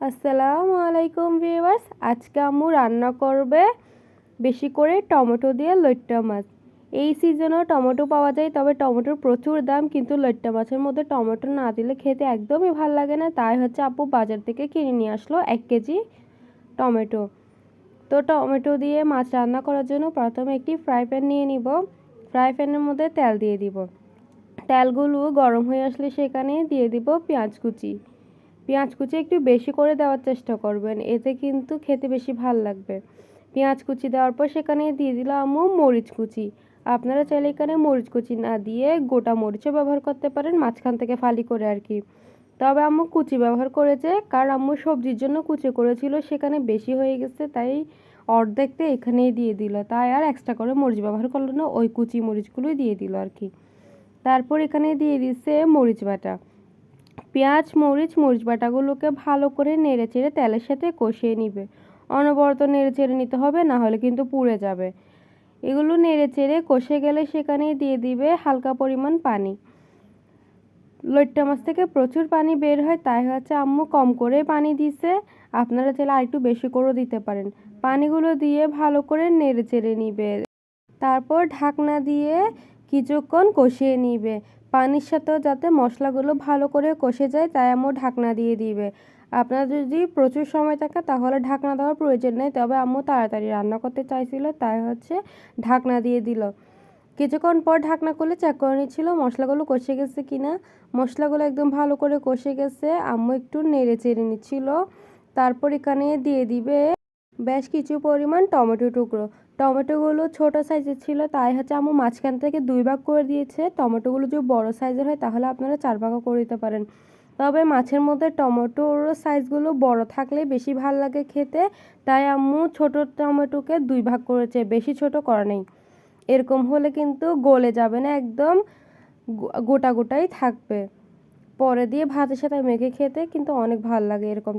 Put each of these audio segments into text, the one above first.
আসসালামু আলাইকুম ভিউয়ার্স, আজকে আম্মু রান্না করবে বেশি করে টমেটো দিয়ে লইট্টা মাছ। এই সিজনেও টমেটো পাওয়া যায়, তবে টমেটোর প্রচুর দাম, কিন্তু লইট্টা মাছের মধ্যে টমেটো না দিলে খেতে একদমই ভাল লাগে না। তাই হচ্ছে আব্বু বাজার থেকে কিনে নিয়ে আসলো 1 কেজি টমেটো। তো টমেটো দিয়ে মাছ রান্না করার জন্য প্রথমে একটি ফ্রাই প্যান নিয়ে নিব। ফ্রাই প্যানের মধ্যে তেল দিয়ে দিব। তেলগুলো গরম হয়ে আসলে সেখানে দিয়ে দিব পেঁয়াজ কুচি। পেঁয়াজ কুচি একটু বেশি করে দেওয়ার চেষ্টা করবেন, এতে কিন্তু খেতে বেশি ভাল লাগবে। পেঁয়াজ কুচি দেওয়ার পর সেখানে দিয়ে দিলাম আম্মু মরিচ কুচি। আপনারা চাইলে এখানে মরিচ কুচি না দিয়ে গোটা মরিচও ব্যবহার করতে পারেন, মাঝখান থেকে ফালি করে আর কি। তবে আম্মু কুচি ব্যবহার করেছে, কারণ আম্মু সবজির জন্য কুচি করেছিল, সেখানে বেশি হয়ে গেছে, তাই অর্ধেকটা এখানেই দিয়ে দিল। তাই আর এক্সট্রা করে মরিচ ব্যবহার করলো না, ওই কুচি মরিচগুলোই দিয়ে দিল আর কি। তারপর এখানে দিয়ে দিচ্ছে মরিচ বাটা। পেঁয়াজ মরিচ বাটাগুলোকে ভালো করে নেড়ে চেড়ে তেলের সাথে কষিয়ে নিবে। অনবরত নেড়ে চেড়ে নিতে হবে, না হলে কিন্তু পুড়ে যাবে। এগুলো নেড়ে চেড়ে কষে গেলে সেখানে দিয়ে দিবে হালকা পরিমাণ পানি। লইট্টা মাছ থেকে প্রচুর পানি বের হয়, তাই হচ্ছে আম্মু কম করে পানি দিছে। আপনারা চাইলে আরেকটু বেশি করেও দিতে পারেন। পানিগুলো দিয়ে ভালো করে নেড়ে চেড়ে নিবে। তারপর ঢাকনা দিয়ে কিছুক্ষণ কষিয়ে নিবে। পানির সাথেও যাতে মশলাগুলো ভালো করে কষে যায়, তাই আম্মু ঢাকনা দিয়ে দিবে। আপনার যদি প্রচুর সময় থাকে তাহলে ঢাকনা দেওয়ার প্রয়োজন নেই, তবে আম্মু তাড়াতাড়ি রান্না করতে চাইছিল, তাই হচ্ছে ঢাকনা দিয়ে দিল। কিছুক্ষণ পর ঢাকনা খুলে চেক করে নিচ্ছিল মশলাগুলো কষে গেছে কিনা। মশলাগুলো একদম ভালো করে কষে গেছে। আম্মু একটু নেড়ে চেড়ে নিচ্ছিল। তারপর এখানে দিয়ে দিবে বেশ কিছু পরিমাণ টমেটো টুকরো। টমেটোগুলো ছোট সাইজের ছিল, তাই হচ্ছে আম্মু মাঝখান থেকে 2 ভাগ করে দিয়েছে। টমেটোগুলো যদি বড় সাইজের হয় তাহলে আপনারা 4 ভাগও করে দিতে পারেন। তবে মাছের মধ্যে টমেটোর সাইজগুলো বড় থাকলে বেশি ভাল লাগে খেতে, তাই আম্মু ছোট টমেটোকে 2 ভাগ করেছে, বেশি ছোট করা নেই। এরকম হলে কিন্তু গলে যাবে না, একদম গোটা গোটাই থাকবে। পরে দিয়ে ভাতের সাথে মেখে খেতে কিন্তু অনেক ভাল লাগে এরকম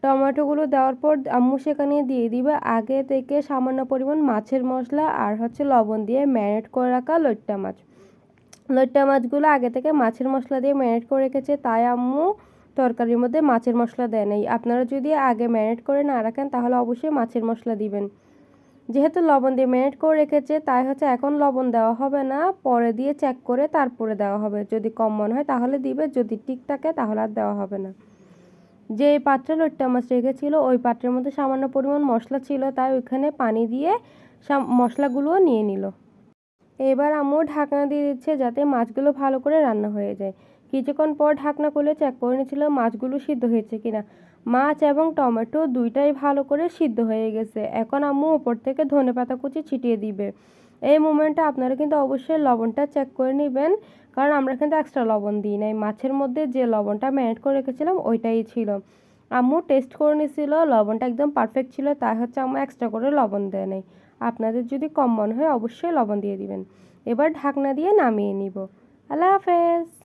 টমেটোগুলো দেওয়ার পর আম্মু সেখানে দিয়ে দিবে আগে থেকে সামান্য পরিমাণ মাছের মশলা আর হচ্ছে লবণ দিয়ে ম্যারিনেট করে রাখা লইট্টা মাছ। লইট্টা মাছগুলো আগে থেকে মাছের মশলা দিয়ে ম্যারিনেট করে রেখেছে, তাই আম্মু তরকারির মধ্যে মাছের মশলা দেয় নাই। আপনারা যদি আগে ম্যারিনেট করে না রাখেন তাহলে অবশ্যই মাছের মশলা দিবেন। যেহেতু লবণ দিয়ে ম্যারিনেট করে রেখেছে, তাই হচ্ছে এখন লবণ দেওয়া হবে না, পরে দিয়ে চেক করে তারপরে দেওয়া হবে। যদি কম মনে হয় তাহলে দিবে, যদি ঠিক থাকে তাহলে আর দেওয়া হবে না। যে পাত্রে লইট্টা মাছ রেখেছিল ওই পাত্রের মধ্যে সামান্য পরিমাণ মশলা ছিল, তাই ওইখানে পানি দিয়ে মশলাগুলোও নিয়ে নিল। এবার আম্মু ঢাকনা দিয়ে দিচ্ছে যাতে মাছগুলো ভালো করে রান্না হয়ে যায়। কিছুক্ষণ পর ঢাকনা খুলে চেক করে নিচ্ছিল মাছগুলো সিদ্ধ হয়েছে কিনা। মাছ এবং টমেটো দুইটাই ভালো করে সিদ্ধ হয়ে গেছে। এখন আম্মু ওপর থেকে ধনেপাতা কুচি ছিটিয়ে দিবে। এই মোমেন্টে আপনারা কিন্তু অবশ্যই লবণটা চেক করে নেবেন, কারণ আমরা কিন্তু এক্সট্রা লবণ দিই নাই। মাছের মধ্যে যে লবণটা ম্যারিনেট করে রেখেছিলাম ওইটাই ছিল। আম্মু টেস্ট করে নিছিল, লবণটা একদম পারফেক্ট ছিল, তাই হচ্ছে আম্মু এক্সট্রা করে লবণ দেয় নাই। আপনাদের যদি কম মনে হয় অবশ্যই লবণ দিয়ে দিবেন। এবার ঢাকনা দিয়ে নামিয়ে নিব। আল্লাহ হাফেজ।